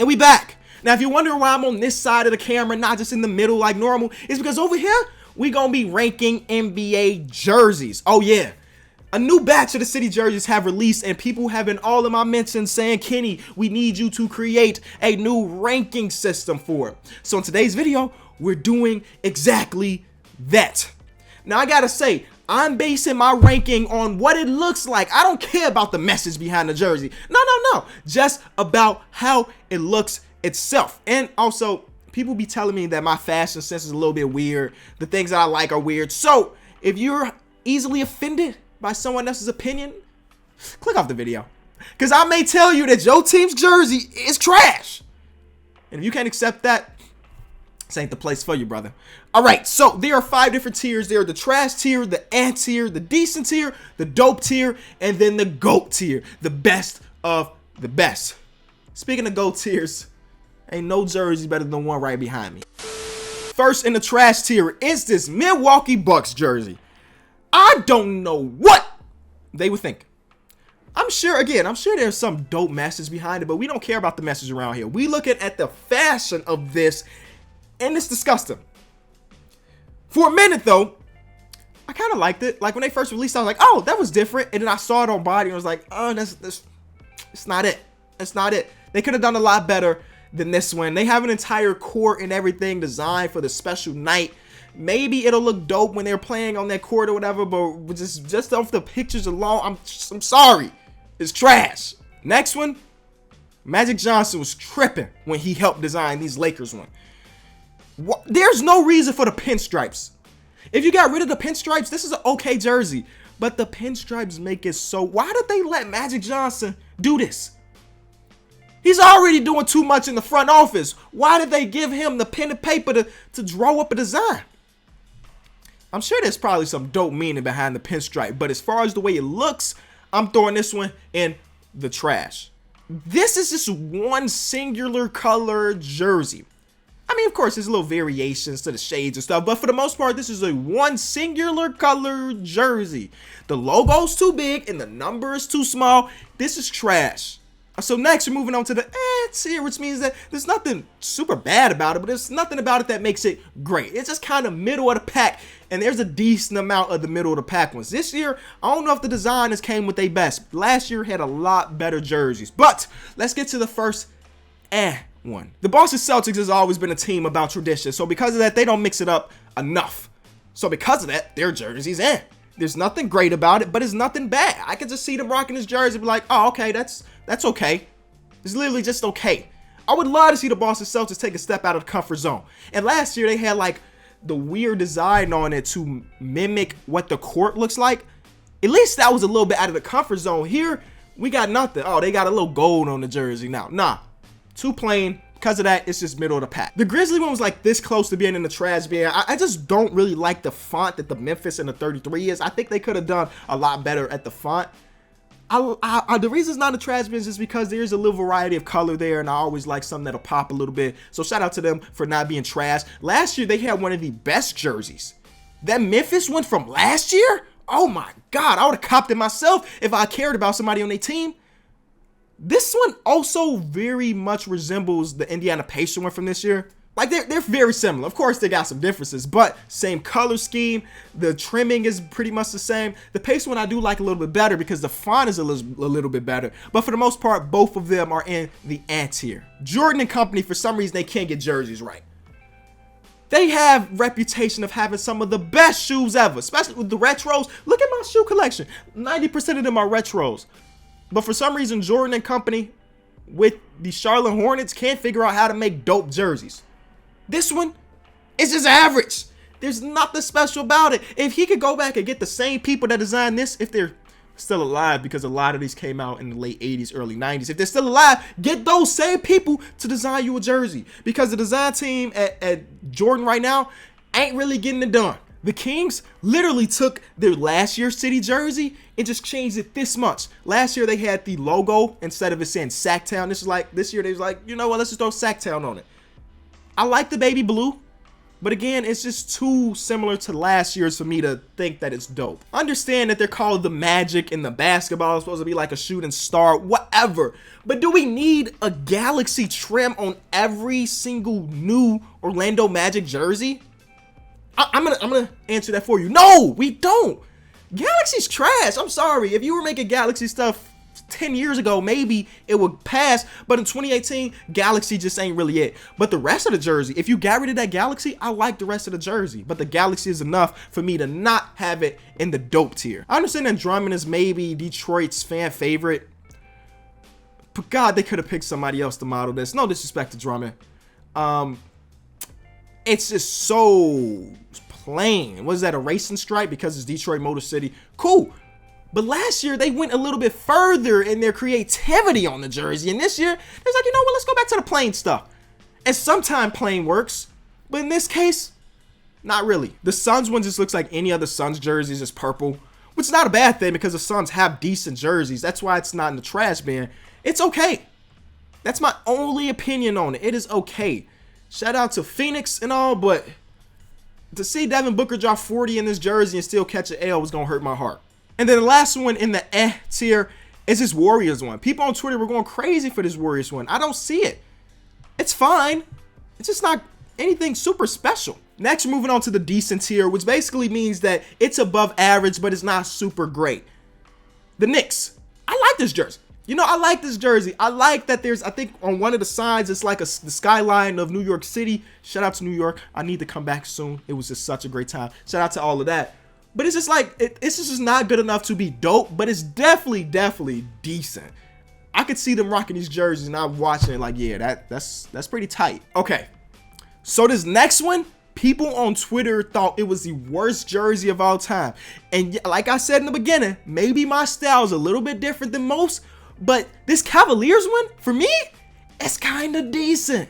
And we back. Now, if you're wondering why I'm on this side of the camera, not just in the middle like normal, it's because over here, we gonna be ranking NBA jerseys. Oh yeah. A new batch of the city jerseys have released, and people have been all in my mentions saying, Kenny, we need you to create a new ranking system for it. So in today's video, we're doing exactly that. Now, I gotta say, I'm basing my ranking on what it looks like. I don't care about the message behind the jersey. No. Just about how it looks itself. And also, people be telling me that my fashion sense is a little bit weird. The things that I like are weird. So, if you're easily offended by someone else's opinion, click off the video. Because I may tell you that your team's jersey is trash. And if you can't accept that, this ain't the place for you, brother. All right, so there are 5 different tiers. There are the trash tier, the ant tier, the decent tier, the dope tier, and then the GOAT tier, the best of the best. Speaking of GOAT tiers, ain't no jersey better than one right behind me. First in the trash tier is this Milwaukee Bucks jersey. I don't know what they would think. I'm sure there's some dope message behind it, but we don't care about the message around here. We looking at the fashion of this, and it's disgusting. For a minute, though, I kind of liked it. Like, when they first released it, I was like, oh, that was different. And then I saw it on body, and I was like, oh, it's not it. It's not it. They could have done a lot better than this one. They have an entire court and everything designed for the special night. Maybe it'll look dope when they're playing on that court or whatever, but just off the pictures alone, I'm sorry. It's trash. Next one, Magic Johnson was tripping when he helped design these Lakers one. There's no reason for the pinstripes. If you got rid of the pinstripes, this is an okay jersey. But the pinstripes make it so. Why did they let Magic Johnson do this? He's already doing too much in the front office. Why did they give him the pen and paper to draw up a design? I'm sure there's probably some dope meaning behind the pinstripe. But as far as the way it looks, I'm throwing this one in the trash. This is just one singular color jersey. I mean, of course, there's little variations to the shades and stuff, but for the most part, this is a one singular color jersey. The logo's too big and the number is too small. This is trash. So next, we're moving on to the tier, which means that there's nothing super bad about it, but there's nothing about it that makes it great. It's just kind of middle of the pack, and there's a decent amount of the middle of the pack ones. This year, I don't know if the designers came with their best. Last year had a lot better jerseys, but let's get to the first one. The Boston Celtics has always been a team about tradition, so because of that, they don't mix it up enough. So because of that, their jerseys There's nothing great about it, but it's nothing bad. I can just see them rocking this jersey and be like, oh, okay, that's okay. It's literally just okay. I would love to see the Boston Celtics take a step out of the comfort zone. And last year, they had like the weird design on it to mimic what the court looks like. At least that was a little bit out of the comfort zone. Here, we got nothing. Oh, they got a little gold on the jersey now. Nah. Too plain. Because of that, it's just middle of the pack. The Grizzly one was like this close to being in the trash bin. I just don't really like the font that the Memphis and the 33 is. I think they could have done a lot better at the font. The reason it's not in the trash bin is just because there's a little variety of color there, and I always like something that'll pop a little bit. So shout out to them for not being trash. Last year, they had one of the best jerseys. That Memphis one from last year? Oh my God, I would have copped it myself if I cared about somebody on their team. This one also very much resembles the Indiana Pacers one from this year. Like, they're very similar. Of course, they got some differences, but same color scheme. The trimming is pretty much the same. The Pacers one I do like a little bit better because the font is a little bit better. But for the most part, both of them are in the ant tier. Jordan and company, for some reason, they can't get jerseys right. They have reputation of having some of the best shoes ever, especially with the retros. Look at my shoe collection. 90% of them are retros. But for some reason, Jordan and company with the Charlotte Hornets can't figure out how to make dope jerseys. This one is just average. There's nothing special about it. If he could go back and get the same people that designed this, if they're still alive, because a lot of these came out in the late 80s, early 90s. If they're still alive, get those same people to design you a jersey. Because the design team at Jordan right now ain't really getting it done. The Kings literally took their last year's city jersey and just changed it this much. Last year they had the logo instead of it saying Sacktown. This year they was like, you know what, let's just throw Sacktown on it. I like the baby blue. But again, it's just too similar to last year's for me to think that it's dope. Understand that they're called the Magic and the basketball is supposed to be like a shooting star, whatever. But do we need a Galaxy trim on every single new Orlando Magic jersey? I'm gonna answer that for you. No, we don't. Galaxy's trash. I'm sorry. If you were making Galaxy stuff 10 years ago, maybe it would pass, but in 2018, Galaxy just ain't really it. But the rest of the jersey, if you got rid of that Galaxy, I like the rest of the jersey, but the Galaxy is enough for me to not have it in the dope tier. I understand that Drummond is maybe Detroit's fan favorite, but God, they could have picked somebody else to model this. No disrespect to Drummond. It's just so plain. Was that a racing stripe because it's Detroit Motor City? Cool. But last year, they went a little bit further in their creativity on the jersey. And this year, it's like, you know what, let's go back to the plain stuff. And sometimes plain works. But in this case, not really. The Suns one just looks like any other Suns jersey, just purple. Which is not a bad thing because the Suns have decent jerseys. That's why it's not in the trash bin. It's okay. That's my only opinion on it. It is okay. Shout out to Phoenix and all, but to see Devin Booker drop 40 in this jersey and still catch an L was going to hurt my heart. And then the last one in the tier is this Warriors one. People on Twitter were going crazy for this Warriors one. I don't see it. It's fine. It's just not anything super special. Next, moving on to the decent tier, which basically means that it's above average, but it's not super great. The Knicks. I like this jersey. You know, I like this jersey. I like that there's, I think on one of the sides, it's like the skyline of New York City. Shout out to New York. I need to come back soon. It was just such a great time. Shout out to all of that. But it's just like, it's just not good enough to be dope, but it's definitely decent. I could see them rocking these jerseys and I'm watching it like, yeah, that's pretty tight. Okay, so this next one, people on Twitter thought it was the worst jersey of all time. And like I said in the beginning, maybe my style is a little bit different than most, but this Cavaliers one, for me, it's kind of decent.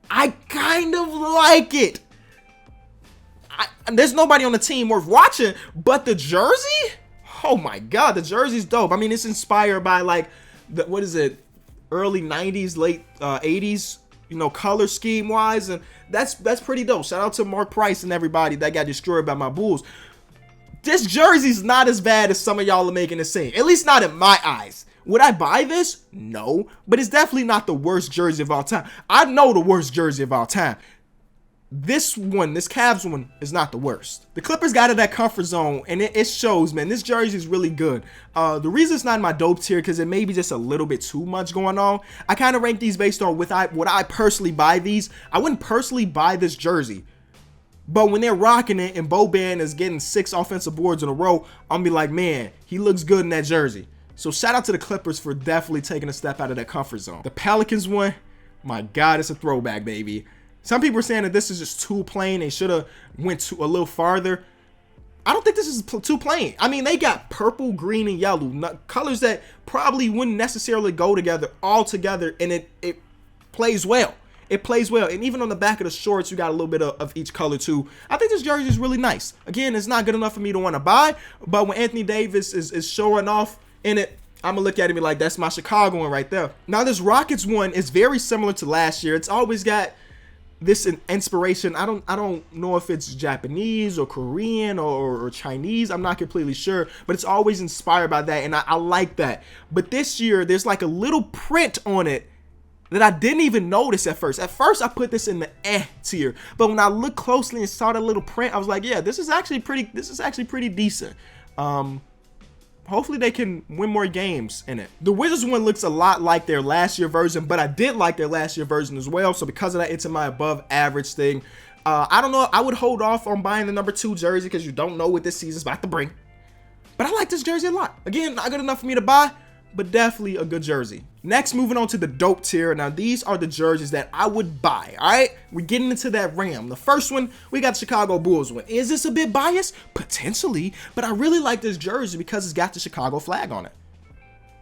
I kind of like it. There's nobody on the team worth watching, but the jersey, oh my God, the jersey's dope. I mean, it's inspired by like, what is it, early 90s, late 80s, you know, color scheme wise, and that's pretty dope. Shout out to Mark Price and everybody that got destroyed by my Bulls. This jersey's not as bad as some of y'all are making it seem, at least not in my eyes. Would I buy this? No, but it's definitely not the worst jersey of all time. I know the worst jersey of all time. This one, this Cavs one, is not the worst. The Clippers got out of that comfort zone, and it shows, man. This jersey is really good. The reason it's not in my dope tier because it may be just a little bit too much going on. I kind of rank these based on what I personally buy these. I wouldn't personally buy this jersey, but when they're rocking it and Boban is getting 6 offensive boards in a row, I'm be like, man, he looks good in that jersey. So shout out to the Clippers for definitely taking a step out of that comfort zone. The Pelicans one, my God, it's a throwback, baby. Some people are saying that this is just too plain. They should have went a little farther. I don't think this is too plain. I mean, they got purple, green, and yellow, colors that probably wouldn't necessarily go together all together, and it plays well. It plays well. And even on the back of the shorts, you got a little bit of each color too. I think this jersey is really nice. Again, it's not good enough for me to want to buy, but when Anthony Davis is showing off in it, I'm going to look at it and be like, that's my Chicago one right there. Now, this Rockets one is very similar to last year. It's always got this inspiration. I don't know if it's Japanese or Korean or Chinese. I'm not completely sure, but it's always inspired by that, and I like that. But this year, there's like a little print on it that I didn't even notice at first. At first, I put this in the tier, but when I looked closely and saw the little print, I was like, yeah, this is actually pretty decent. Hopefully they can win more games in it. The Wizards one looks a lot like their last year version, but I did like their last year version as well. So because of that, it's in my above average thing. I don't know. I would hold off on buying the number 2 jersey because you don't know what this season's about to bring. But I like this jersey a lot. Again, not good enough for me to buy, but definitely a good jersey. Next, moving on to the dope tier. Now, these are the jerseys that I would buy, all right? We're getting into that realm. The first one, we got the Chicago Bulls one. Is this a bit biased? Potentially, but I really like this jersey because it's got the Chicago flag on it.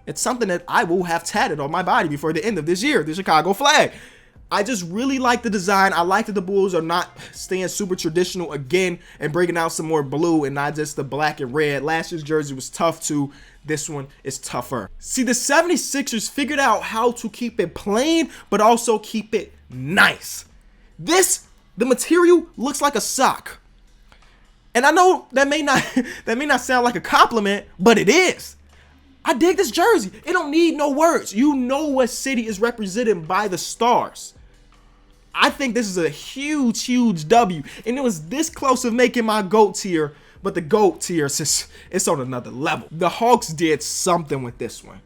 It's something that I will have tatted on my body before the end of this year, the Chicago flag. I just really like the design. I like that the Bulls are not staying super traditional again and bringing out some more blue and not just the black and red. Last year's jersey was tough too. This one is tougher. See, the 76ers figured out how to keep it plain, but also keep it nice. This The material looks like a sock. And I know that may not sound like a compliment, but it is. I dig this jersey. It don't need no words. You know what city is represented by the stars. I think this is a huge, huge W. And it was this close of making my GOAT tier, but the GOAT tier, it's on another level. The Hawks did something with this one.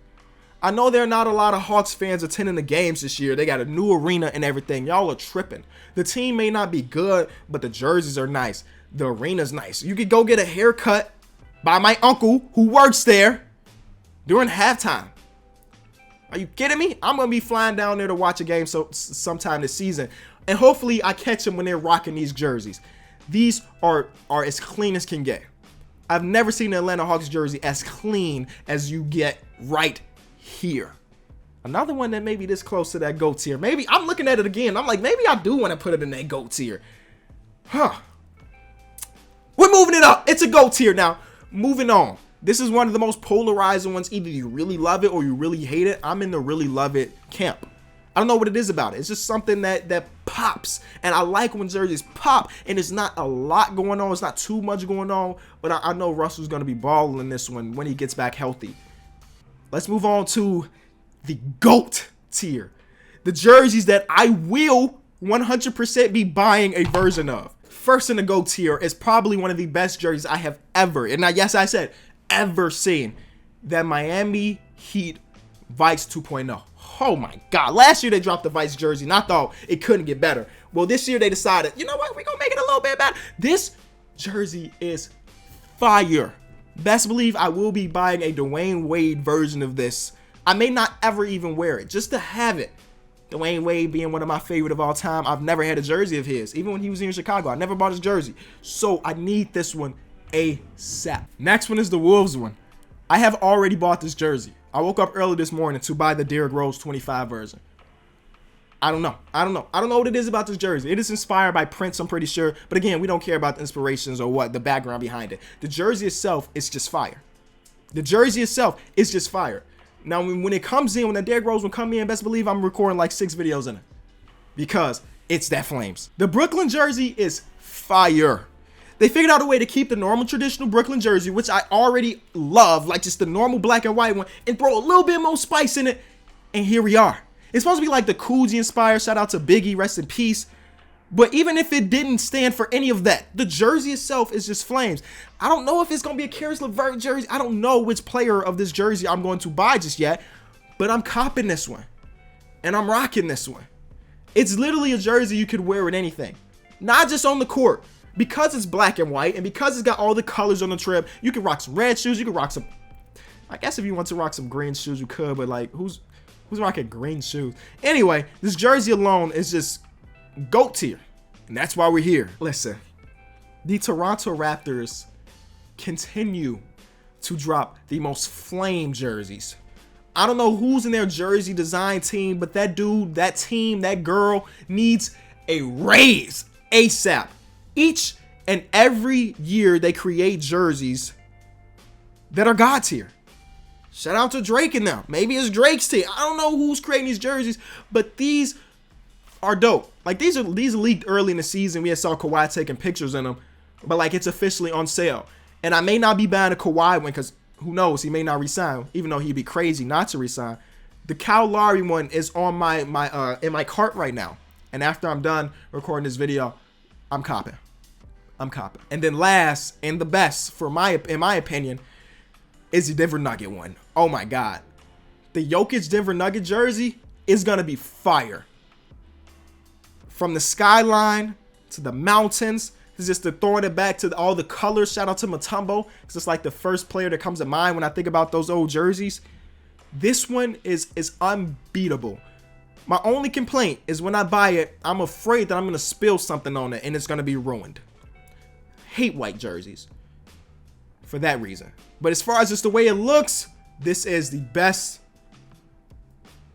I know there are not a lot of Hawks fans attending the games this year. They got a new arena and everything. Y'all are tripping. The team may not be good, but the jerseys are nice. The arena's nice. You could go get a haircut by my uncle who works there during halftime. Are you kidding me? I'm going to be flying down there to watch a game sometime this season. And hopefully I catch them when they're rocking these jerseys. These are as clean as can get. I've never seen an Atlanta Hawks jersey as clean as you get right here. Another one that may be this close to that GOAT tier. Maybe I'm looking at it again. I'm like, maybe I do want to put it in that GOAT tier. We're moving it up. It's a GOAT tier now. Moving on. This is one of the most polarizing ones. Either you really love it or you really hate it. I'm in the really love it camp. I don't know what it is about it. It's just something that pops. And I like when jerseys pop and it's not a lot going on. It's not too much going on. But I know Russell's going to be balling in this one when he gets back healthy. Let's move on to the GOAT tier. The jerseys that I will 100% be buying a version of. First in the GOAT tier is probably one of the best jerseys I have ever, and yes, I said ever seen, that Miami Heat Vice 2.0. Oh my God. Last year they dropped the Vice jersey and I thought it couldn't get better. Well, this year they decided, you know what, we're going to make it a little bit better. This jersey is fire. Best believe I will be buying a Dwayne Wade version of this. I may not ever even wear it, just to have it. Dwayne Wade being one of my favorite of all time. I've never had a jersey of his. Even when he was in Chicago, I never bought his jersey. So I need this one ASAP. Next one is the Wolves one. I have already bought this jersey. I woke up early this morning to buy the Derrick Rose 25 version. I don't know what it is about this jersey. It is inspired by Prince, I'm pretty sure. But again, we don't care about the inspirations or what the background behind it. The jersey itself is just fire. The jersey itself is just fire. Now, when it comes in, when the Derrick Rose will come in, best believe I'm recording like 6 videos in it. Because it's that flames. The Brooklyn jersey is fire. They figured out a way to keep the normal traditional Brooklyn jersey, which I already love, like just the normal black and white one, and throw a little bit more spice in it. And here we are. It's supposed to be like the Coogee inspired. Shout out to Biggie, rest in peace. But even if it didn't stand for any of that, the jersey itself is just flames. I don't know if it's going to be a Karis LeVert jersey. I don't know which player of this jersey I'm going to buy just yet. But I'm copping this one. And I'm rocking this one. It's literally a jersey you could wear with anything. Not just on the court. Because it's black and white and because it's got all the colors on the trip, you can rock some red shoes. You can rock some... I guess if you want to rock some green shoes, you could. But like, who's rocking green shoes? Anyway, this jersey alone is just... GOAT tier. And that's why we're here. Listen, the Toronto Raptors continue to drop the most flame jerseys. I don't know who's in their jersey design team, but that dude, that team, that girl needs a raise ASAP. Each and every year they create jerseys that are God tier. Shout out to Drake and them. Maybe it's Drake's tier. I don't know who's creating these jerseys, but these are dope. Like these leaked early in the season. We had saw Kawhi taking pictures in them, but like it's officially on sale. And I may not be buying a Kawhi one because who knows, he may not resign, even though he'd be crazy not to resign. The Kyle Lowry one is on my in my cart right now. And after I'm done recording this video, I'm copping. And then last and the best in my opinion is the Denver Nugget one. Oh my God, the Jokic Denver Nugget jersey is gonna be fire. From the skyline to the mountains, it's just throwing it back to all the colors. Shout out to Mutombo, because it's like the first player that comes to mind when I think about those old jerseys. This one is unbeatable. My only complaint is when I buy it, I'm afraid that I'm going to spill something on it and it's going to be ruined. Hate white jerseys for that reason. But as far as just the way it looks, this is the best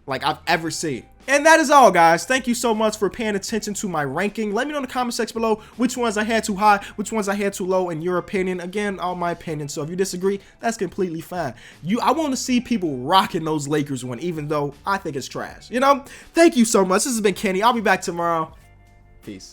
like I've ever seen. And that is all, guys. Thank you so much for paying attention to my ranking. Let me know in the comment section below which ones I had too high, which ones I had too low in your opinion. Again, all my opinion. So if you disagree, that's completely fine. I want to see people rocking those Lakers one, even though I think it's trash. You know? Thank you so much. This has been Kenny. I'll be back tomorrow. Peace.